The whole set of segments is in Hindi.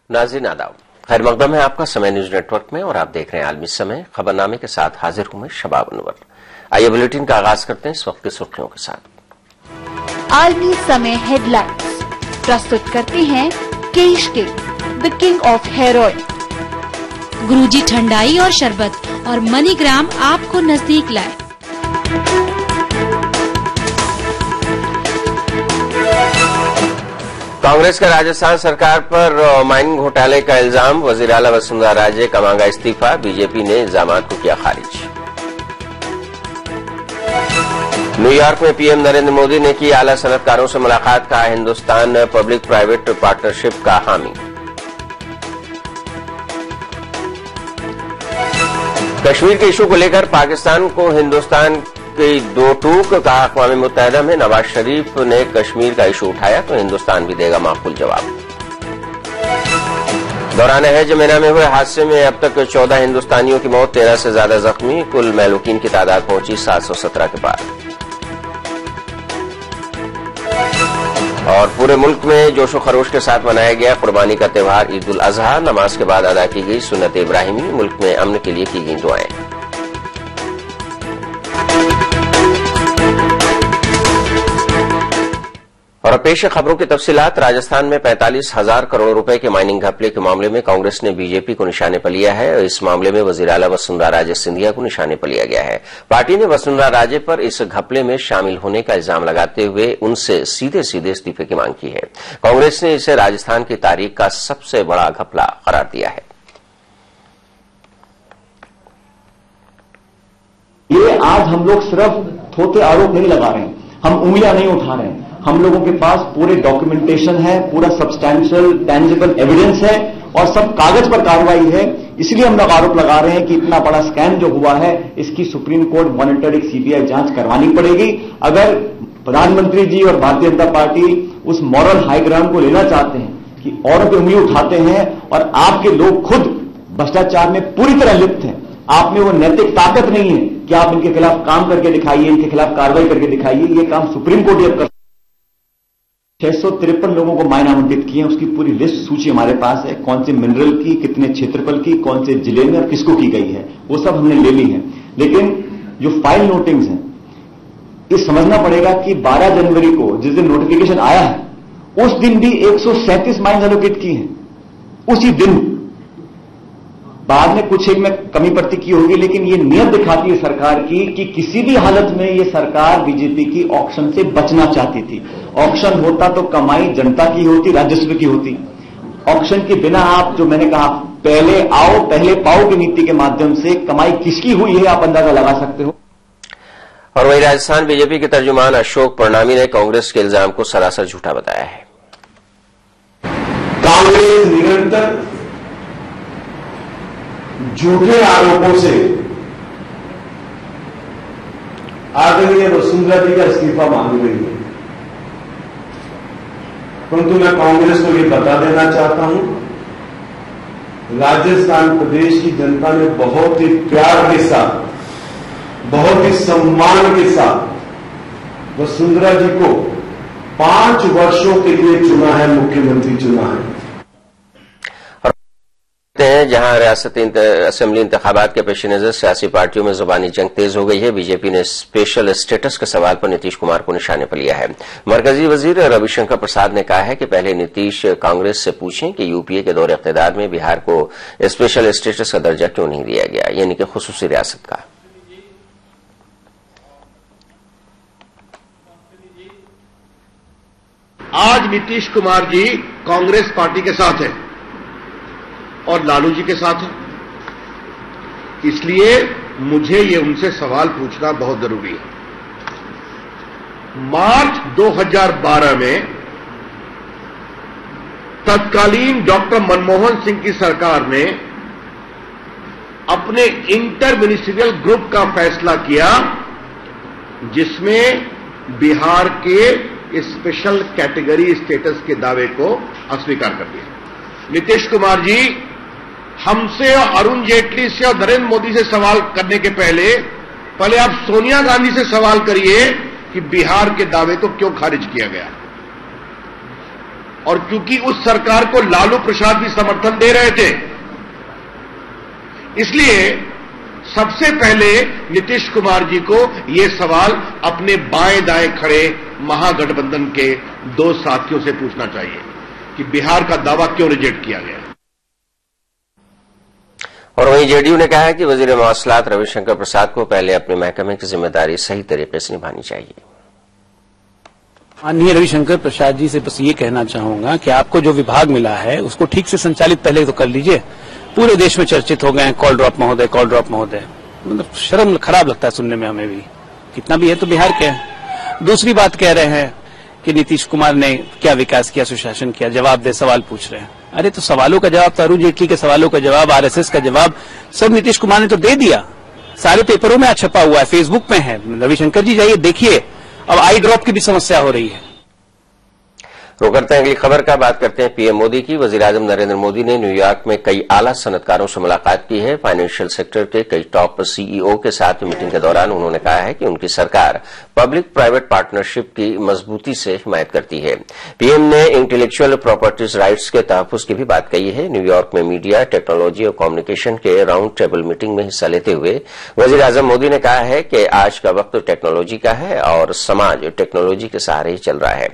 नाज़रीन आदाब, खैर मकदम है आपका समय न्यूज नेटवर्क में और आप देख रहे हैं आलमी समय। खबरनामे के साथ हाजिर हूं मैं शबाब अनवर। आइए बुलेटिन का आगाज करते हैं इस वक्त की सुर्खियों के साथ। आलमी समय हेडलाइंस प्रस्तुत करते हैं केश के the king of hair oil. Guruji ठंडाई और शरबत और मनीग्राम आपको नजदीक लाए। कांग्रेस का राजस्थान सरकार पर माइनिंग घोटाले का इल्जाम, वजीर आला वसुंधरा राजे का मांगा इस्तीफा, बीजेपी ने इल्जामात को किया खारिज। न्यूयॉर्क में पीएम नरेंद्र मोदी ने की आला सनतकारों से मुलाकात, कहा हिंदुस्तान पब्लिक प्राइवेट पार्टनरशिप का हामी। कश्मीर के इशू को लेकर पाकिस्तान को हिंदुस्तान की दो टूक, कहा अक़वाम मुत्तहिदा में नवाज शरीफ ने कश्मीर का इशू उठाया तो हिंदुस्तान भी देगा माकूल जवाब। दौरान हज मीना में हुए हादसे में अब तक 14 हिंदुस्तानियों की मौत, 13 से ज्यादा जख्मी, कुल महलूकीन की तादाद पहुंची 717 के पार। और पूरे मुल्क में जोशो खरोश के साथ मनाया गया कुर्बानी का त्यौहार ईद उल अजहा, नमाज के बाद अदा की गई सुन्नत इब्राहिमी, मुल्क में अमन के लिए की गई दुआएं। और पेश खबरों की तफसीलात। राजस्थान में 45,000 करोड़ रुपए के माइनिंग घपले के मामले में कांग्रेस ने बीजेपी को निशाने पर लिया है। इस मामले में वजीर आला वसुंधरा राजे सिंधिया को निशाने पर लिया गया है। पार्टी ने वसुंधरा राजे पर इस घपले में शामिल होने का इल्जाम लगाते हुए उनसे सीधे सीधे इस्तीफे की मांग की है। कांग्रेस ने इसे राजस्थान की तारीख का सबसे बड़ा घपला करार दिया है। ये आज हम लोग सिर्फ थोथे आरोप नहीं लगा रहे हैं, हम उंगलियां नहीं उठा रहे हैं, हम लोगों के पास पूरे डॉक्यूमेंटेशन है, पूरा सब्सटैंशियल टेंजिबल एविडेंस है और सब कागज पर कार्रवाई है। इसलिए हम लोग आरोप लगा रहे हैं कि इतना बड़ा स्कैम जो हुआ है इसकी सुप्रीम कोर्ट मॉनिटरिंग सीबीआई जांच करवानी पड़ेगी। अगर प्रधानमंत्री जी और भारतीय जनता पार्टी उस मॉरल हाई ग्राउंड को लेना चाहते हैं कि औरों की उंगली उठाते हैं और आपके लोग खुद भ्रष्टाचार में पूरी तरह लिप्त हैं, आप में वो नैतिक ताकत नहीं है कि आप इनके खिलाफ काम करके दिखाइए, इनके खिलाफ कार्रवाई करके दिखाइए। ये काम सुप्रीम कोर्ट अब कर 653 लोगों को माइन आवंटित किए, उसकी पूरी लिस्ट सूची हमारे पास है, कौन से मिनरल की, कितने क्षेत्रफल की, कौन से जिले में और किसको की गई है, वो सब हमने ले ली है। लेकिन जो फाइल नोटिंग्स हैं, ये समझना पड़ेगा कि 12 जनवरी को जिस दिन नोटिफिकेशन आया है उस दिन भी 137 माइन्स एलोकेट की हैं, उसी दिन। बाद में कुछ एक में कमी पड़ती की होगी, लेकिन ये नियत दिखाती है सरकार की कि किसी भी हालत में ये सरकार बीजेपी की ऑक्शन से बचना चाहती थी। ऑक्शन होता तो कमाई जनता की होती, राजस्व की होती। ऑक्शन के बिना आप, जो मैंने कहा, पहले आओ पहले पाओ की नीति के माध्यम से कमाई किसकी हुई है आप अंदाजा लगा सकते हो। और वही राजस्थान बीजेपी के तर्जुमान अशोक परनामी ने कांग्रेस के इल्जाम को सरासर झूठा बताया है। कांग्रेस निरंतर झूठे आरोपों से आदरणीय वसुंधरा जी का इस्तीफा मांग रही है, परंतु मैं कांग्रेस को यह बता देना चाहता हूं, राजस्थान प्रदेश की जनता ने बहुत ही प्यार के साथ, बहुत ही सम्मान के साथ वसुंधरा जी को 5 वर्षों के लिए चुना है, मुख्यमंत्री चुना है। जहां रियासती असेंबली इंतखाबात के पेश नजर सियासी पार्टियों में जुबानी जंग तेज हो गई है। बीजेपी ने स्पेशल स्टेटस के सवाल पर नीतीश कुमार को निशाने पर लिया है। मरकजी वजीर रविशंकर प्रसाद ने कहा है कि पहले नीतीश कांग्रेस से पूछें कि यूपीए के दौरे इख्तियार में बिहार को स्पेशल स्टेटस का दर्जा क्यों नहीं दिया गया, यानी कि खुसूसी रियासत का। आज नीतीश कुमार जी कांग्रेस पार्टी के साथ है और लालू जी के साथ है, इसलिए मुझे ये उनसे सवाल पूछना बहुत जरूरी है। मार्च 2012 में तत्कालीन डॉक्टर मनमोहन सिंह की सरकार ने अपने इंटर मिनिस्ट्रियल ग्रुप का फैसला किया जिसमें बिहार के स्पेशल कैटेगरी स्टेटस के दावे को अस्वीकार कर दिया। नीतीश कुमार जी, हमसे और अरुण जेटली से और नरेंद्र मोदी से सवाल करने के पहले आप सोनिया गांधी से सवाल करिए कि बिहार के दावे को क्यों खारिज किया गया। और चूंकि उस सरकार को लालू प्रसाद भी समर्थन दे रहे थे, इसलिए सबसे पहले नीतीश कुमार जी को यह सवाल अपने बाएं दाएं खड़े महागठबंधन के दो साथियों से पूछना चाहिए कि बिहार का दावा क्यों रिजेक्ट किया गया। और वहीं जेडीयू ने कहा है कि वजीर मवासलात रविशंकर प्रसाद को पहले अपने महकमे की जिम्मेदारी सही तरीके से निभानी चाहिए। माननीय रविशंकर प्रसाद जी से बस ये कहना चाहूंगा कि आपको जो विभाग मिला है उसको ठीक से संचालित पहले तो कर लीजिए। पूरे देश में चर्चित हो गए हैं कॉल ड्रॉप महोदय, कॉल ड्रॉप महोदय, मतलब शर्म खराब लगता है सुनने में हमें भी। कितना भी है तो बिहार के हैं। दूसरी बात कह रहे हैं कि नीतीश कुमार ने क्या विकास किया, सुशासन किया, जवाब दे, सवाल पूछ रहे हैं। अरे तो सवालों का जवाब, अरुण जेटली के सवालों का जवाब, आरएसएस का जवाब सब नीतीश कुमार ने तो दे दिया। सारे पेपरों में छपा हुआ है, फेसबुक में है। रविशंकर जी जाइए देखिए, अब आई ड्रॉप की भी समस्या हो रही है। रुक करते हैं अगली खबर का। बात करते हैं पीएम मोदी की। वजीर आजम नरेंद्र मोदी ने न्यूयॉर्क में कई आला सनतकारों से मुलाकात की है। फाइनेंशियल सेक्टर के कई टॉप सीईओ के साथ मीटिंग के दौरान उन्होंने कहा है कि उनकी सरकार पब्लिक प्राइवेट पार्टनरशिप की मजबूती से हिमायत करती है। पीएम ने इंटेलेक्चुअल प्रॉपर्टीज राइट्स के तहफ्फुज की भी बात कही है। न्यूयॉर्क में मीडिया, टेक्नोलॉजी और कम्युनिकेशन के राउंड टेबल मीटिंग में हिस्सा लेते हुए वजीर आजम मोदी ने कहा है कि आज का वक्त टेक्नोलॉजी का है और समाज टेक्नोलॉजी के सहारे ही चल रहा है।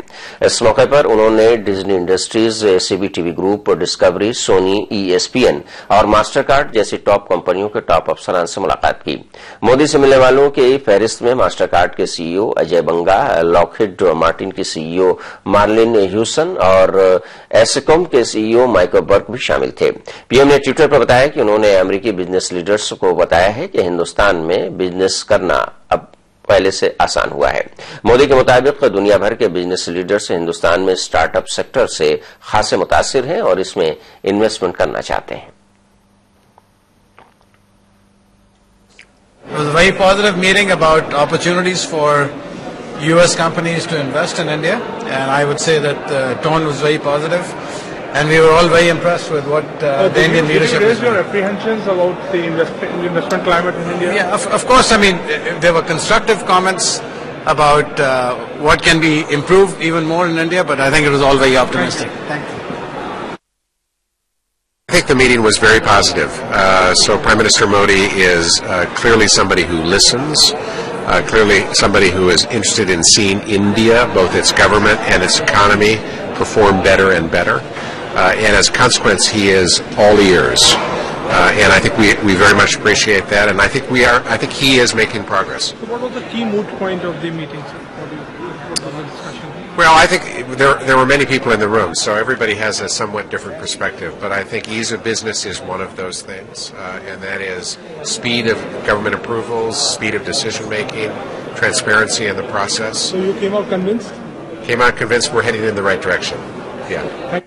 इस मौके पर उन्होंने Disney industries, CBTV group, Discovery, Sony, ESPN और मास्टरकार्ड जैसी टॉप कंपनियों के टॉप अफसरान से मुलाकात की। मोदी से मिलने वालों की फहरिस्त में मास्टरकार्ड के सीईओ अजय बंगा, लॉकहीड मार्टिन की सीईओ मार्लिन ह्यूसन और एसकॉम के सीईओ माइकल बर्क भी शामिल थे। पीएम ने ट्विटर पर बताया कि उन्होंने अमेरिकी बिजनेस लीडर्स को बताया है कि हिंदुस्तान में बिजनेस करना अब पहले से आसान हुआ है। मोदी के मुताबिक दुनिया भर के बिजनेस लीडर्स हिंदुस्तान में स्टार्टअप सेक्टर से खासे मुतासिर हैं और इसमें इन्वेस्टमेंट करना चाहते हैं। It was a very positive meeting about opportunities for U.S. companies to invest in India, and I would say that the tone was very positive, and we were all very impressed with what the Indian leadership is doing. Did you raise your apprehensions about the investment climate in India? Yeah, of course. I mean, there were constructive comments about what can be improved even more in India, but I think it was all very optimistic. Thank you. I think the meeting was very positive. So Prime Minister Modi is clearly somebody who listens, clearly somebody who is interested in seeing India, both its government and its economy, perform better and better. And as a consequence, he is all ears. And I think we very much appreciate that. And I think he is making progress. So what was the key moot point of the meeting, sir? What was the discussion? Well, I think there were many people in the room, so everybody has a somewhat different perspective. But I think ease of business is one of those things, and that is speed of government approvals, speed of decision making, transparency in the process. So you came out convinced? Came out convinced we're heading in the right direction. Yeah.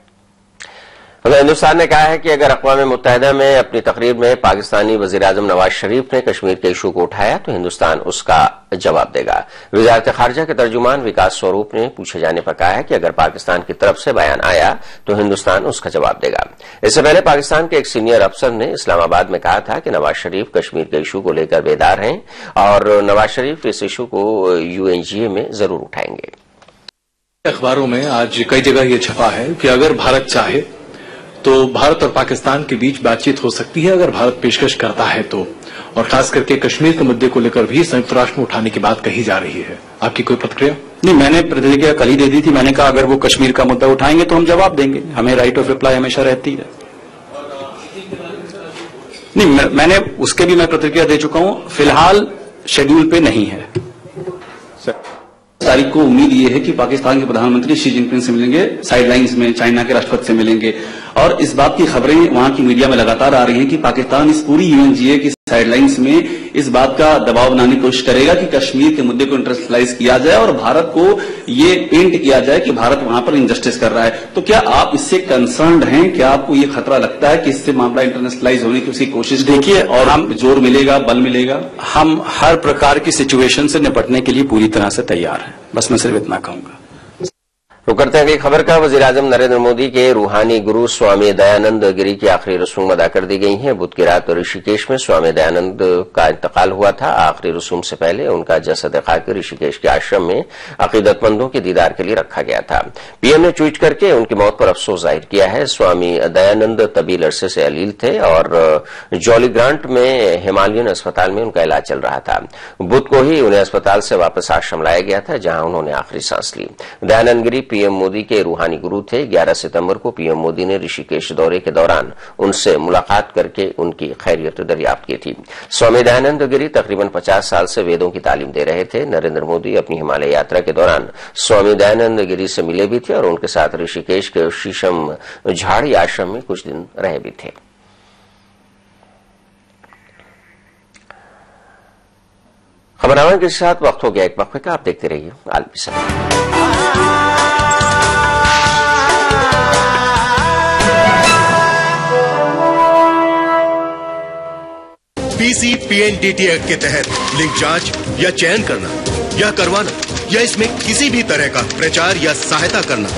Hindustan ने कहा है कि अगर अक़वाम मुत्तहिदा में अपनी तकरीर में पाकिस्तानी वज़ीर आज़म नवाज शरीफ ने कश्मीर के इशू को उठाया तो हिंदुस्तान उसका जवाब देगा। वज़ारत ख़ारिजा के तर्जुमान विकास स्वरूप ने पूछे जाने पर कहा है कि अगर पाकिस्तान की तरफ से बयान आया तो हिंदुस्तान उसका जवाब देगा। इससे पहले पाकिस्तान के एक सीनियर अफसर ने इस्लामाबाद में कहा था कि नवाज शरीफ कश्मीर के इशू को लेकर बेदार हैं और नवाज शरीफ इस इशू को यूएनजीए में जरूर उठाएंगे। अखबारों में आज कई जगह ये छपा है कि अगर भारत चाहे तो भारत और पाकिस्तान के बीच बातचीत हो सकती है, अगर भारत पेशकश करता है तो, और खास करके कश्मीर के मुद्दे को लेकर भी संयुक्त राष्ट्र में उठाने की बात कही जा रही है। आपकी कोई प्रतिक्रिया? नहीं, मैंने प्रतिक्रिया कल ही दे दी थी। मैंने कहा अगर वो कश्मीर का मुद्दा उठाएंगे तो हम जवाब देंगे, हमें राइट ऑफ रिप्लाई हमेशा रहती है। नहीं, मैंने उसके भी मैं प्रतिक्रिया दे चुका हूं, फिलहाल शेड्यूल पे नहीं है। तारीख को उम्मीद ये है कि पाकिस्तान के प्रधानमंत्री शी जिनपिंग से मिलेंगे, साइडलाइंस में चाइना के राष्ट्रपति से मिलेंगे, और इस बात की खबरें वहां की मीडिया में लगातार आ रही हैं कि पाकिस्तान इस पूरी यूएनजीए की साइडलाइंस में इस बात का दबाव बनाने की कोशिश करेगा कि कश्मीर के मुद्दे को इंटरनेशनलाइज किया जाए और भारत को ये पेंट किया जाए कि भारत वहां पर इनजस्टिस कर रहा है। तो क्या आप इससे कंसर्न्ड हैं? क्या आपको ये खतरा लगता है कि इससे मामला इंटरनेशनलाइज होने की उसकी कोशिश देखिए और हम जोर मिलेगा, बल मिलेगा? हम हर प्रकार की सिचुएशन से निपटने के लिए पूरी तरह से तैयार हैं, बस मैं सिर्फ इतना कहूंगा। रुक करते हैं अगली खबर का। वजीर-ए-आजम नरेंद्र मोदी के रूहानी गुरु स्वामी दयानंद गिरी की आखिरी रसूम अदा कर दी गई हैं। बुध की रात ऋषिकेश में स्वामी दयानंद का इंतकाल हुआ था। आखिरी रसूम से पहले उनका जसद खाकी ऋषिकेश के आश्रम में अकीदतमंदों के दीदार के लिए रखा गया था। पीएम ने ट्वीट करके उनकी मौत पर अफसोस जाहिर किया है। स्वामी दयानंद तवील अरसे से अलील थे और जॉली ग्रांट में हिमालयन अस्पताल में उनका इलाज चल रहा था। बुध को ही उन्हें अस्पताल से वापस आश्रम लाया गया था, जहां उन्होंने आखिरी सांस ली। दयानंद गिरी पीएम मोदी के रूहानी गुरु थे। 11 सितंबर को पीएम मोदी ने ऋषिकेश दौरे के दौरान उनसे मुलाकात करके उनकी खैरियत दरियाफ्त की थी। स्वामी दयानंद गिरी तकरीबन 50 साल से वेदों की तालीम दे रहे थे। नरेंद्र मोदी अपनी हिमालय यात्रा के दौरान स्वामी दयानंद गिरी से मिले भी थे और उनके साथ ऋषिकेश के शीशम झाड़ी आश्रम में कुछ दिन रहे भी थे। खबरनामा के साथ वक्त हो गया एक वक्फे का। आप देखते रहिए आलमी समय। PCPNDT एक्ट के तहत लिंक जांच या चयन करना या करवाना या इसमें किसी भी तरह का प्रचार या सहायता करना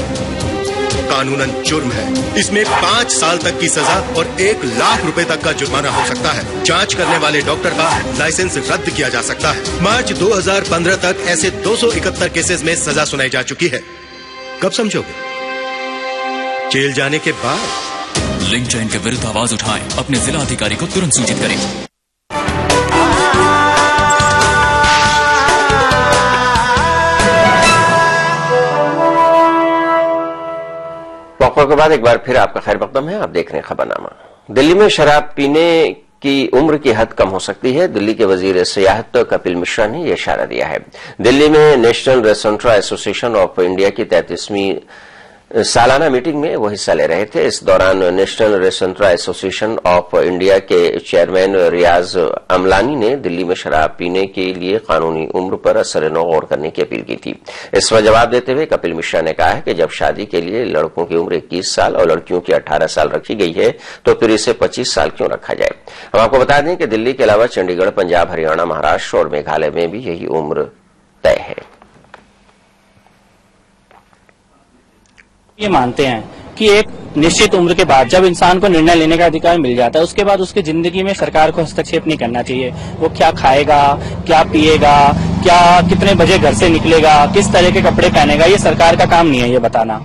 कानूनन जुर्म है। इसमें 5 साल तक की सजा और 1 लाख रुपए तक का जुर्माना हो सकता है। जांच करने वाले डॉक्टर का लाइसेंस रद्द किया जा सकता है। मार्च 2015 तक ऐसे 271 केसेस में सजा सुनाई जा चुकी है। कब समझोगे? जेल जाने के बाद। लिंक चयन के विरुद्ध आवाज उठाएं, अपने जिला अधिकारी को तुरंत सूचित करें। वक्फे के बाद एक बार फिर आपका खैर मकदम है। आप देख रहे हैं खबरनामा। दिल्ली में शराब पीने की उम्र की हद कम हो सकती है। दिल्ली के वजीर सियाहत कपिल मिश्रा ने यह इशारा दिया है। दिल्ली में national restaurant association of India की 33वीं सालाना मीटिंग में वो हिस्सा ले रहे थे। इस दौरान national restaurant association of India के चेयरमैन रियाज अमलानी ने दिल्ली में शराब पीने के लिए कानूनी उम्र पर असर नौ गौर करने की अपील की थी। इस पर जवाब देते हुए कपिल मिश्रा ने कहा है कि जब शादी के लिए लड़कों की उम्र 21 साल और लड़कियों की 18 साल रखी गई है तो फिर इसे 25 साल क्यों रखा जाए। हम आपको बता दें कि दिल्ली के अलावा चंडीगढ़, पंजाब, हरियाणा, महाराष्ट्र और मेघालय में भी यही उम्र तय है। ये मानते हैं कि एक निश्चित उम्र के बाद जब इंसान को निर्णय लेने का अधिकार मिल जाता है, उसके बाद उसकी जिंदगी में सरकार को हस्तक्षेप नहीं करना चाहिए। वो क्या खाएगा, क्या पिएगा, क्या कितने बजे घर से निकलेगा, किस तरह के कपड़े पहनेगा, ये सरकार का काम नहीं है ये बताना।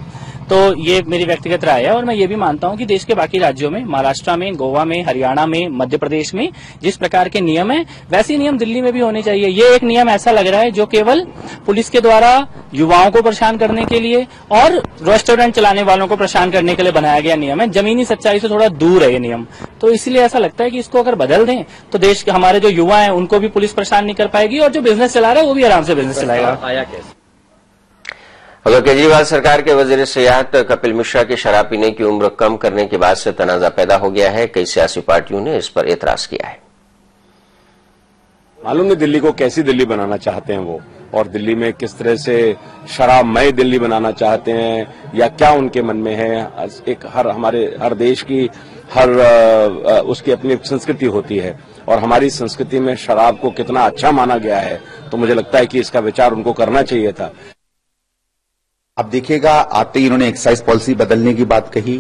तो ये मेरी व्यक्तिगत राय है और मैं ये भी मानता हूं कि देश के बाकी राज्यों में, महाराष्ट्र में, गोवा में, हरियाणा में, मध्य प्रदेश में जिस प्रकार के नियम है वैसे नियम दिल्ली में भी होने चाहिए। ये एक नियम ऐसा लग रहा है जो केवल पुलिस के द्वारा युवाओं को परेशान करने के लिए और रेस्टोरेंट चलाने वालों को परेशान करने के लिए बनाया गया नियम है। जमीनी सच्चाई से थोड़ा दूर है ये नियम। तो इसलिए ऐसा लगता है कि इसको अगर बदल दें तो देश के हमारे जो युवा हैं उनको भी पुलिस परेशान नहीं कर पाएगी और जो बिजनेस चला रहा है वो भी आराम से बिजनेस चलाएगा। आया कैसे? अगर केजरीवाल सरकार के वजीर सियाहत कपिल मिश्रा की शराब पीने की उम्र कम करने के बाद से तनाजा पैदा हो गया है। कई सियासी पार्टियों ने इस पर एतराज किया है। मालूम नहीं दिल्ली को कैसी दिल्ली बनाना चाहते हैं वो, और दिल्ली में किस तरह से शराबमय दिल्ली बनाना चाहते हैं या क्या उनके मन में है। एक हर देश की उसकी अपनी संस्कृति होती है और हमारी संस्कृति में शराब को कितना अच्छा माना गया है, तो मुझे लगता है कि इसका विचार उनको करना चाहिए था। अब देखिएगा, आते ही इन्होंने एक्साइज पॉलिसी बदलने की बात कही।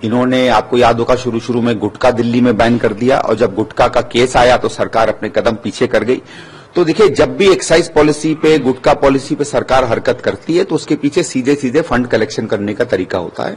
इन्होंने, आपको याद होगा, शुरू में गुटखा दिल्ली में बैन कर दिया और जब गुटखा का केस आया तो सरकार अपने कदम पीछे कर गई। तो देखिए, जब भी एक्साइज पॉलिसी पे, गुटखा पॉलिसी पे सरकार हरकत करती है तो उसके पीछे सीधे सीधे फंड कलेक्शन करने का तरीका होता है।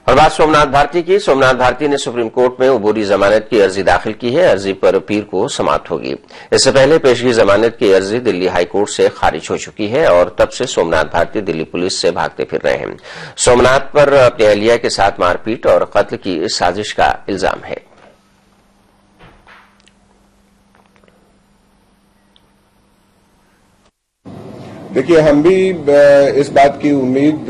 और बात सोमनाथ भारती की। सोमनाथ भारती ने सुप्रीम कोर्ट में अबूरी जमानत की अर्जी दाखिल की है। अर्जी पर पीर को समाप्त होगी। इससे पहले पेशगी जमानत की अर्जी दिल्ली हाईकोर्ट से खारिज हो चुकी है और तब से सोमनाथ भारती दिल्ली पुलिस से भागते फिर रहे हैं। सोमनाथ पर अपनी अहलिया के साथ मारपीट और कत्ल की साजिश का इल्जाम है। देखिए, हम भी इस बात की उम्मीद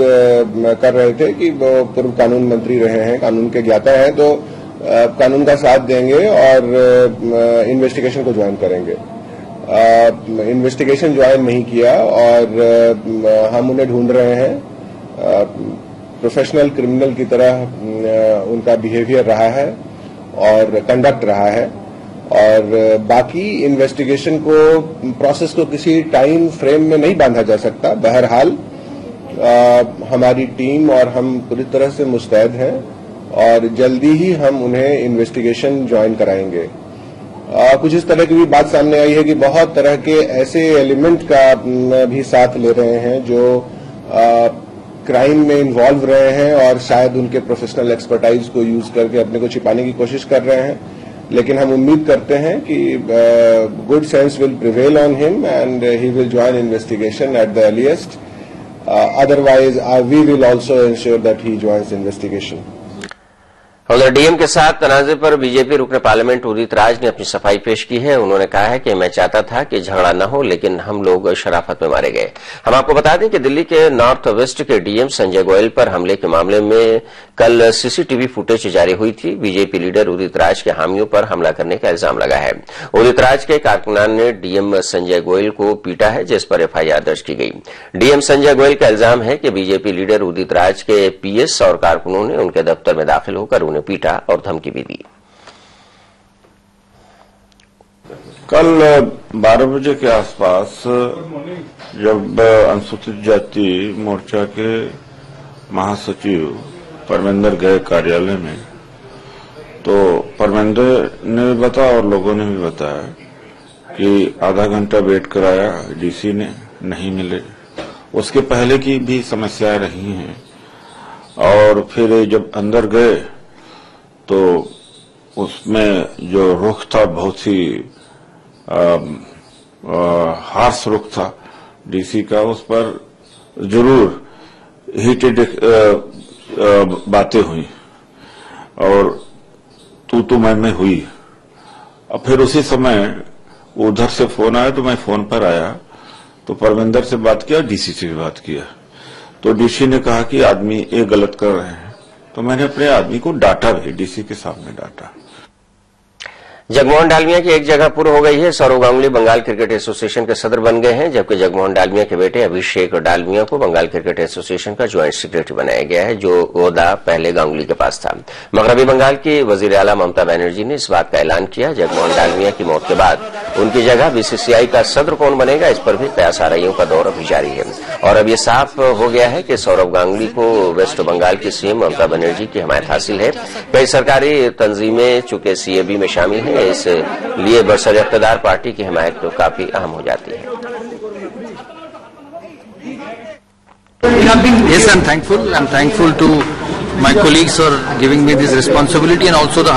कर रहे थे कि वो पूर्व कानून मंत्री रहे हैं, कानून के ज्ञाता हैं, तो कानून का साथ देंगे और इन्वेस्टिगेशन को ज्वाइन करेंगे। इन्वेस्टिगेशन ज्वाइन नहीं किया और हम उन्हें ढूंढ रहे हैं। प्रोफेशनल क्रिमिनल की तरह उनका बिहेवियर रहा है और कंडक्ट रहा है और बाकी इन्वेस्टिगेशन को, प्रोसेस को किसी टाइम फ्रेम में नहीं बांधा जा सकता। बहरहाल हमारी टीम और हम पूरी तरह से मुस्तैद हैं और जल्दी ही हम उन्हें इन्वेस्टिगेशन ज्वाइन कराएंगे। कुछ इस तरह की भी बात सामने आई है कि बहुत तरह के ऐसे एलिमेंट का भी साथ ले रहे हैं जो क्राइम में इन्वॉल्व रहे हैं और शायद उनके प्रोफेशनल एक्सपर्टाइज को यूज करके अपने को छिपाने की कोशिश कर रहे हैं, लेकिन हम उम्मीद करते हैं कि good sense will prevail on him and he will join investigation at the earliest. Otherwise we will also ensure that he joins investigation. उधर डीएम के साथ तनाजे पर बीजेपी रुकन पार्लियामेंट उदित राज ने अपनी सफाई पेश की है। उन्होंने कहा है कि मैं चाहता था कि झगड़ा न हो, लेकिन हम लोग शराफत में मारे गए। हम आपको बता दें कि दिल्ली के नॉर्थ वेस्ट के डीएम संजय गोयल पर हमले के मामले में कल सीसीटीवी फुटेज जारी हुई थी। बीजेपी लीडर उदित राज के हामियों पर हमला करने का इल्जाम लगा है। उदित राज के कारकुनान ने डीएम संजय गोयल को पीटा है, जिस पर एफआईआर दर्ज की गई। डीएम संजय गोयल का इल्जाम है कि बीजेपी लीडर उदित राज के पीएस और कारकुनों ने उनके दफ्तर में दाखिल होकर पीटा और धमकी भी दी। कल 12 बजे के आसपास जब अनुसूचित जाति मोर्चा के महासचिव परमेंद्र गए कार्यालय में, तो परमेंद्र ने भी बताया और लोगों ने भी बताया कि आधा घंटा वेट कराया, डीसी ने नहीं मिले। उसके पहले की भी समस्याएं रही हैं और फिर जब अंदर गए तो उसमें जो रुख था बहुत ही हार्श रुख था डीसी का, उस पर जरूर हीटेड बातें हुई और तू मैं हुई। अब फिर उसी समय उधर से फोन आया तो मैं फोन पर आया तो परमेंद्र से बात किया, डीसी से भी बात किया। तो डीसी ने कहा कि आदमी ये गलत कर रहे हैं, तो मैंने अपने आदमी को डांटा भी, डीसी के सामने डांटा। जगमोहन डालमिया की एक जगह पूर्ण हो गई है। सौरव गांगुली बंगाल क्रिकेट एसोसिएशन के सदर बन गए हैं, जबकि जगमोहन डालमिया के बेटे अभिषेक डालमिया को बंगाल क्रिकेट एसोसिएशन का ज्वाइंट सेक्रेटरी बनाया गया है, जो ओहदा पहले गांगुली के पास था। मगरबी बंगाल की वजीर आला ममता बनर्जी ने इस बात का ऐलान किया। जगमोहन डालमिया की मौत के बाद उनकी जगह बीसीसीआई का सदर कौन बनेगा, इस पर भी कयास आरइयों का दौर अभी जारी है और अब ये साफ हो गया है कि सौरव गांगुली को वेस्ट बंगाल की सीएम ममता बनर्जी की हिमायत हासिल है। कई सरकारी तंजीमें चूंकि सीएबी में शामिल हैं, इसलिए बरसर इक़्तिदार पार्टी की हिमायत तो काफी अहम हो जाती है। Yes, I'm thankful. I'm thankful to my colleagues for giving me this responsibility and also the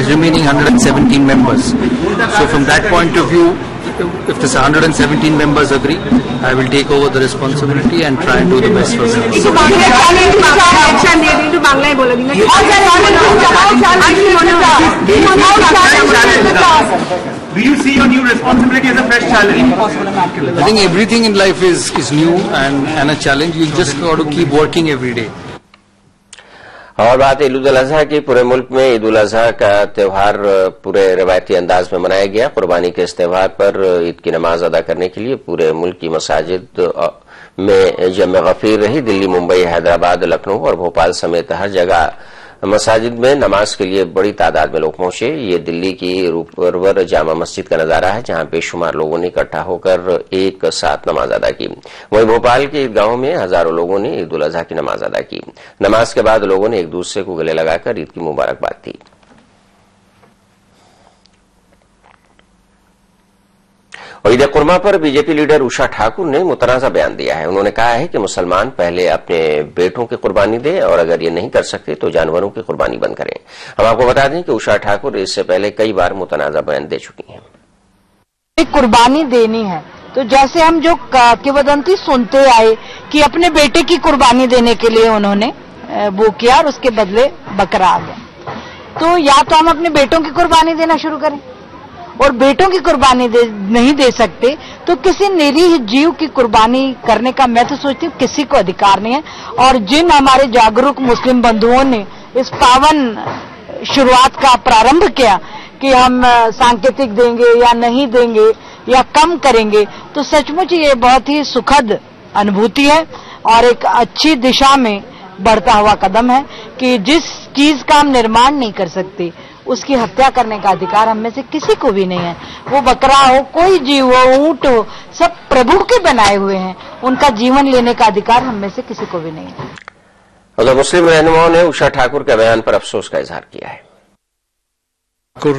remaining 117 members. So from that point of view, if this 117 members agree, I will take over the responsibility and try and do the best for them. Do you see your new responsibility as a fresh challenge? I think everything in life is new and a challenge. You just got to keep working every day. और बात ईद उल अजहा की। पूरे मुल्क में ईद उल अजहा का त्यौहार पूरे रवायती अंदाज में मनाया गया। कुर्बानी के इस त्यौहार पर ईद की नमाज अदा करने के लिए पूरे मुल्क की मसाजिद में जमे गफीर रही। दिल्ली, मुंबई, हैदराबाद, लखनऊ और भोपाल समेत हर जगह मसाजिद में नमाज के लिए बड़ी तादाद में लोग पहुंचे। ये दिल्ली की रूपरवर जामा मस्जिद का नजारा है, जहां बेशुमार लोगों ने इकट्ठा होकर एक साथ नमाज अदा की। वहीं भोपाल के ईदगाहों में हजारों लोगों ने ईद उल अजहा की नमाज अदा की। नमाज के बाद लोगों ने एक दूसरे को गले लगाकर ईद की मुबारकबाद दी। और ईद कुर्मा पर बीजेपी लीडर उषा ठाकुर ने मुतनाज़ा बयान दिया है। उन्होंने कहा है कि मुसलमान पहले अपने बेटों की कुर्बानी दें और अगर ये नहीं कर सकते तो जानवरों की कुर्बानी बंद करें। हम आपको बता दें कि उषा ठाकुर इससे पहले कई बार मुतनाज़ा बयान दे चुकी हैं। कुर्बानी देनी है तो जैसे हम जो किंवदंती सुनते आए कि अपने बेटे की कुर्बानी देने के लिए उन्होंने वो किया और उसके बदले बकरा आ गया, तो या तो हम अपने बेटों की कुर्बानी देना शुरू करें और बेटों की कुर्बानी नहीं दे सकते तो किसी निरीह जीव की कुर्बानी करने का मैं तो सोचती हूँ किसी को अधिकार नहीं है। और जिन हमारे जागरूक मुस्लिम बंधुओं ने इस पावन शुरुआत का प्रारंभ किया कि हम सांकेतिक देंगे या नहीं देंगे या कम करेंगे, तो सचमुच ये बहुत ही सुखद अनुभूति है और एक अच्छी दिशा में बढ़ता हुआ कदम है कि जिस चीज का हम निर्माण नहीं कर सकते उसकी हत्या करने का अधिकार हम में से किसी को भी नहीं है। वो बकरा हो, कोई जीव हो, ऊंट हो, सब प्रभु के बनाए हुए हैं। उनका जीवन लेने का अधिकार हम में से किसी को भी नहीं है। उधर मुस्लिम रहनुमाओं ने उषा ठाकुर के बयान पर अफसोस का इजहार किया है। ठाकुर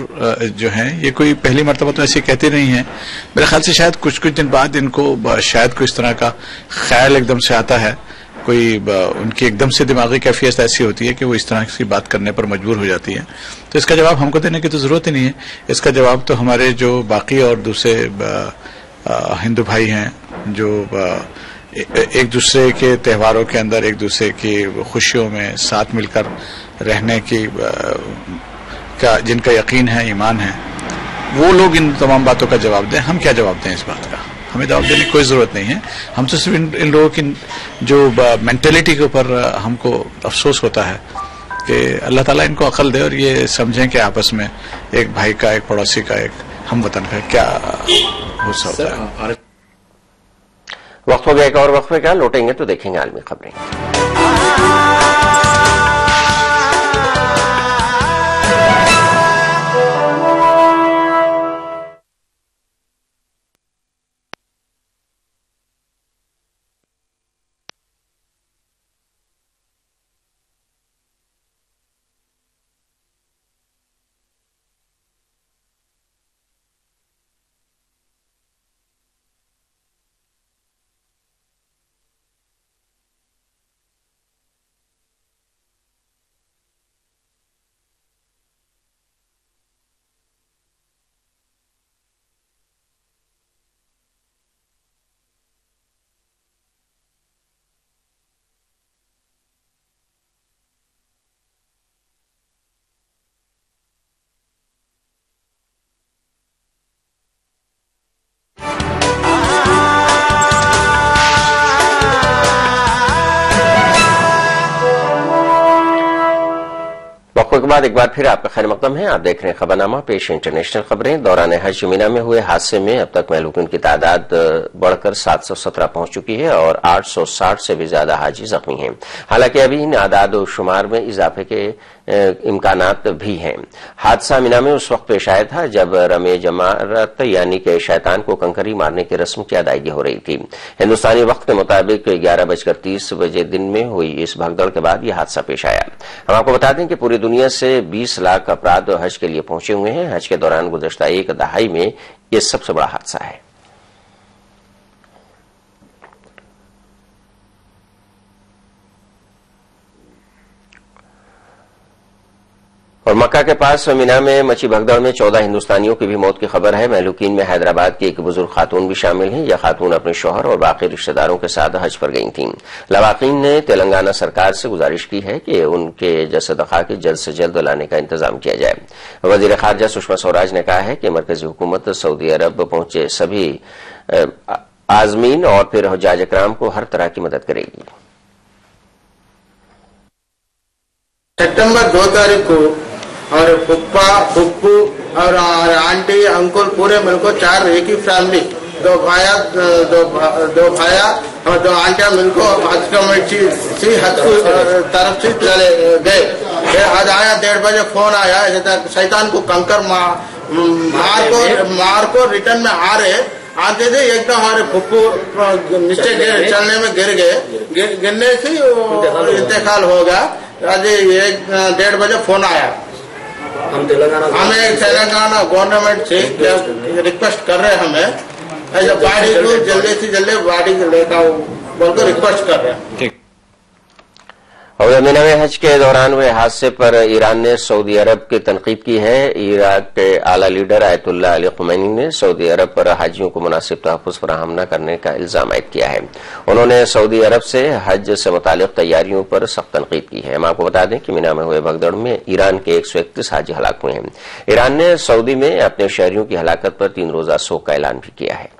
जो हैं ये कोई पहली मर्तबा तो ऐसे कहते नहीं हैं। मेरे ख्याल से शायद कुछ दिन बाद इनको शायद कोई इस तरह का ख्याल एकदम से आता है, कोई उनकी एकदम से दिमागी कैफियत ऐसी होती है कि वो इस तरह की बात करने पर मजबूर हो जाती है। तो इसका जवाब हमको देने की तो जरूरत ही नहीं है। इसका जवाब तो हमारे जो बाकी और दूसरे हिंदू भाई हैं जो एक दूसरे के त्योहारों के अंदर एक दूसरे की खुशियों में साथ मिलकर रहने की का जिनका यकीन है, ईमान है, वो लोग इन तमाम बातों का जवाब दें। हम क्या जवाब दें इस बात का? हमें जवाब देने की कोई जरूरत नहीं है। हम तो सिर्फ इन लोगों की जो मेंटेलिटी के ऊपर हमको अफसोस होता है कि अल्लाह ताला इनको अकल दे और ये समझें कि आपस में एक भाई का, एक पड़ोसी का, एक हमवतन का क्या हो सकता है। वक्त हो गया एक और वक्फे का, लौटेंगे तो देखेंगे आलमी खबरें। के बाद एक बार फिर आपका खैर मकदम है। आप देख रहे हैं खबरनामा, पेश इंटरनेशनल खबरें। दौरान हज मीना में हुए हादसे में अब तक महलूकिन की तादाद बढ़कर 717 पहुंच चुकी है और 860 से भी ज्यादा हाजी जख्मी हैं। हालांकि अभी इन आदाद शुमार में इजाफे के इम्कानात भी हैं। हादसा मीना में उस वक्त पेश आया था जब रमे जमारत यानी कि शैतान को कंकरी मारने की रस्म की अदायगी हो रही थी। हिंदुस्तानी वक्त के मुताबिक 11:30 बजे दिन में हुई इस भगदड़ के बाद यह हादसा पेश आया। हम आपको बता दें कि पूरी दुनिया से 20 लाख अफराद हज के लिए पहुंचे हुए हैं। हज के दौरान गुज़श्ता एक दहाई में यह सबसे बड़ा हादसा है। और मक्का के पास मीना में मची भगदड़ में 14 हिंदुस्तानियों की भी मौत की खबर है। महलूकीन में हैदराबाद की एक बुजुर्ग खातून भी शामिल हैं। यह खातून अपने शौहर और बाकी रिश्तेदारों के साथ हज पर गई थीं। लवाकीन ने तेलंगाना सरकार से गुजारिश की है कि उनके जसद खाकी जल्द से जल्द लाने का इंतजाम किया जाए। वजीर खारजा सुषमा स्वराज ने कहा है कि मरकजी हुकूमत सऊदी अरब पहुंचे सभी आजमीन और फिर हुज्जाज इकराम को हर तरह की मदद करेगी। सितंबर 2 तारीख को और पप्पा पप्पू और आंटी अंकुल पूरे मिलकर 4 एक ही फैमिली, 2 भाया और 2 आंटियां मिलकर हज कमेटी से हज तरफ से चले गए। आज आया 1:30 बजे फोन आया, शैतान को कंकर मार को रिटर्न में आ रहे आते थे। एक तो हमारे पप्पू नीचे चलने में गिर गए, गिरने से इंतकाल हो गया। आज 1:30 बजे फोन आया। हमें तेलंगाना गवर्नमेंट से रिक्वेस्ट कर रहे हैं, हमें ऐसा गाड़ी को जल्दी से जल्दी गाड़ी लेकर बोलकर रिक्वेस्ट कर रहे हैं। और मीना में हज के दौरान हुए हादसे पर ईरान ने सऊदी अरब की तनकीद की है। इराक के आला लीडर आयतुल्लाह अली ख़ुमैनी ने सऊदी अरब पर हाजियों को मुनासिब तहफ़्फ़ुज़ फराहम न करने का इल्जाम आयद किया है। उन्होंने सऊदी अरब से हज से मुतालिक तैयारियों पर सख्त तनकीद की है। हम आपको बता दें कि मीना में हुए भगदड़ में ईरान के 131 हाजी हलाक हुए हैं। ईरान ने सऊदी में अपने शहरियों की हलाकत पर 3 रोज़ा शोक का ऐलान भी किया है।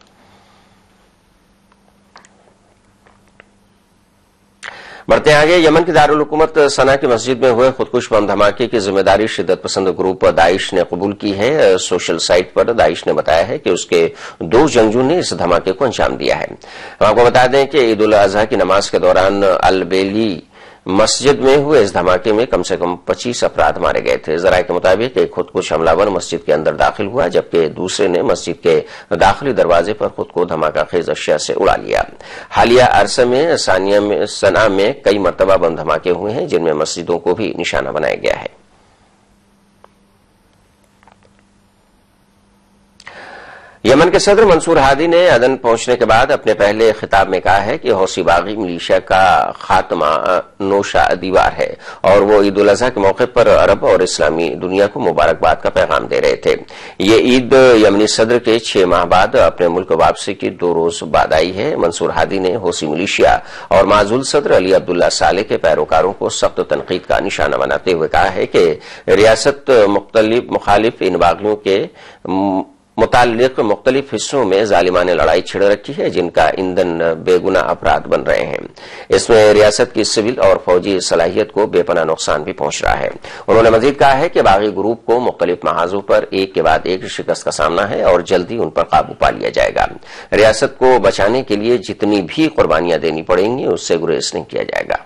बढ़ते आगे, यमन की दारुल हुकूमत सना की मस्जिद में हुए खुदकुश बम धमाके की जिम्मेदारी शिद्दत पसंद ग्रुप दाइश ने कबूल की है। सोशल साइट पर दाइश ने बताया है कि उसके 2 जंगजू ने इस धमाके को अंजाम दिया है। हम आपको बता दें कि ईद उल अजहा की नमाज के दौरान अलबेली मस्जिद में हुए इस धमाके में कम से कम 25 अपराध मारे गए थे। जराये के मुताबिक एक खुदकुश हमलावर मस्जिद के अंदर दाखिल हुआ, जबकि दूसरे ने मस्जिद के दाखिली दरवाजे पर खुद को धमाकाखेज अशिया से उड़ा लिया। हालिया अरसे में सना में कई मरतबा बम धमाके हुए हैं, जिनमें मस्जिदों को भी निशाना बनाया गया है। यमन के सदर मंसूर हादी ने अदन पहुंचने के बाद अपने पहले खिताब में कहा है कि हौसी बागी मिलिशिया का खात्मा नोशा दीवार है और वो ईद उल अजहा के मौके पर अरब और इस्लामी दुनिया को मुबारकबाद का पैगाम दे रहे थे। ये ईद यमनी सदर के 6 माह बाद अपने मुल्क वापसी की 2 रोज बाद आई है। मंसूर हादी ने हौसी मिलिशिया और माजूल सदर अली अब्दुल्ला साले के पैरोकारों को सख्त तनकीद का निशाना बनाते हुए कहा है कि रियासत मुखालिफ इन बागियों के मुताल्लिक मुख्तलिफ हिस्सों में जालिमाने लड़ाई छिड़ रखी है, जिनका ईंधन बेगुना अपराध बन रहे हैं। इसमें रियासत की सिविल और फौजी सलाहियत को बेपनाह नुकसान भी पहुंच रहा है। उन्होंने मजीद कहा है कि बागी ग्रुप को मुख्तलिफ महाजों पर एक के बाद एक शिकस्त का सामना है और जल्दी उन पर काबू पा लिया जाएगा। रियासत को बचाने के लिए जितनी भी कुर्बानियां देनी पड़ेंगी उससे गुरेज नहीं किया जाएगा।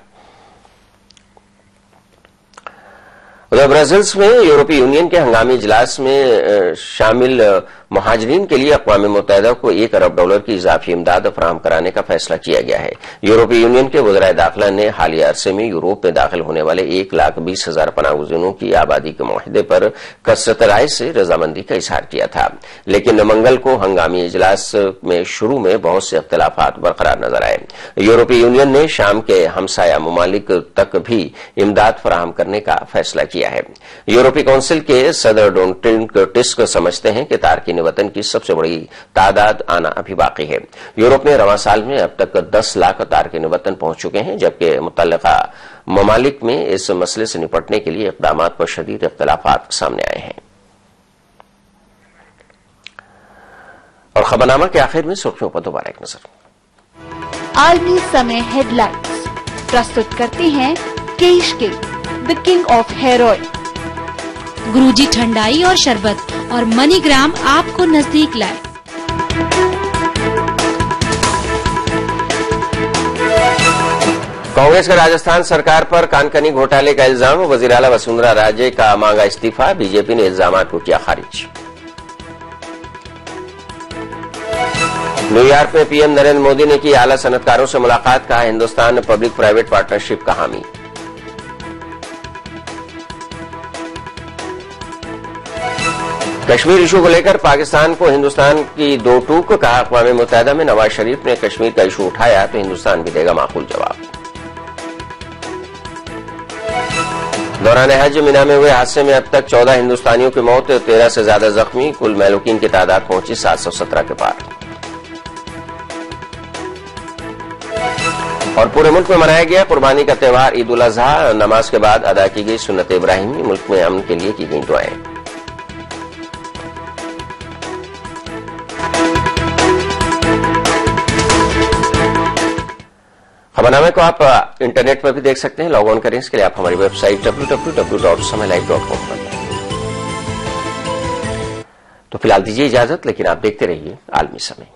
उधर ब्रसेल्स में यूरोपीय यूनियन के हंगामी इजलास में शामिल महाजरीन के लिए अक़वाम मुत्तहिदा को $1 अरब की इजाफी इमदाद फराहम कराने का फैसला किया गया है। यूरोपीय यूनियन के वज़राए दाखिला ने हालिया अरसे में यूरोप में दाखिल होने वाले 1,20,000 पनाहगुज़ीनों की आबादी के मुआहदे पर कसरत राय से रजामंदी का इजहार किया था, लेकिन मंगल को हंगामी इजलास में शुरू में बहुत से इख्तिलाफात बरकरार नजर आए। यूरोपीय यूनियन ने शाम के हमसाया ममालिक तक भी इमदाद फराहम करने का फैसला किया है। यूरोपीय काउंसिल के सदर डोनाल्ड टस्क समझते हैं कि तारकीन वतन की सबसे बड़ी तादाद आना अभी बाकी है। यूरोप में रवां साल में अब तक 10 लाख तारकीन वतन पहुंच चुके हैं, जबकि मुतल्लिका ममालिक में इस मसले से निपटने के लिए इक़दामात पर शदीद इख्तिलाफात सामने आए हैं। और खबरनामा के आखिर में सुर्खियों पर दोबारा एक नजर। आलमी समय हेडलाइंस प्रस्तुत करते हैं केश के the king of hair oil. Guruji ठंडाई और शरबत और मनीग्राम आपको नजदीक लाए। कांग्रेस का राजस्थान सरकार पर कानकनी घोटाले का इल्जाम, वजीर आला वसुंधरा राजे का मांगा इस्तीफा, बीजेपी ने इल्जामात को किया खारिज। न्यूयॉर्क में पीएम नरेंद्र मोदी ने की आला सनतकारों से मुलाकात, कहा हिंदुस्तान पब्लिक प्राइवेट पार्टनरशिप का हामी। कश्मीर इशू को लेकर पाकिस्तान को हिंदुस्तान की 2 टूक, कहा अक़वाम मुत्तहिदा में नवाज शरीफ ने कश्मीर का इशू उठाया तो हिंदुस्तान भी देगा माकूल जवाब। दौरान हज मिना में हुए हादसे में अब तक 14 हिंदुस्तानियों की मौत, 13 से ज्यादा जख्मी, कुल महलूकीन की तादाद पहुंची 717 के पार। और पूरे मुल्क में मनाया गया कुर्बानी का त्यौहार ईद उल अजहा, नमाज के बाद अदा की गई सुन्नत इब्राहिमी, मुल्क में अमन के लिए की गई दुआएं। खबरनामे को आप इंटरनेट पर भी देख सकते हैं। लॉग ऑन करें, इसके लिए आप हमारी वेबसाइट www.samaylive.com पर। तो फिलहाल दीजिए इजाजत, लेकिन आप देखते रहिए आलमी समय।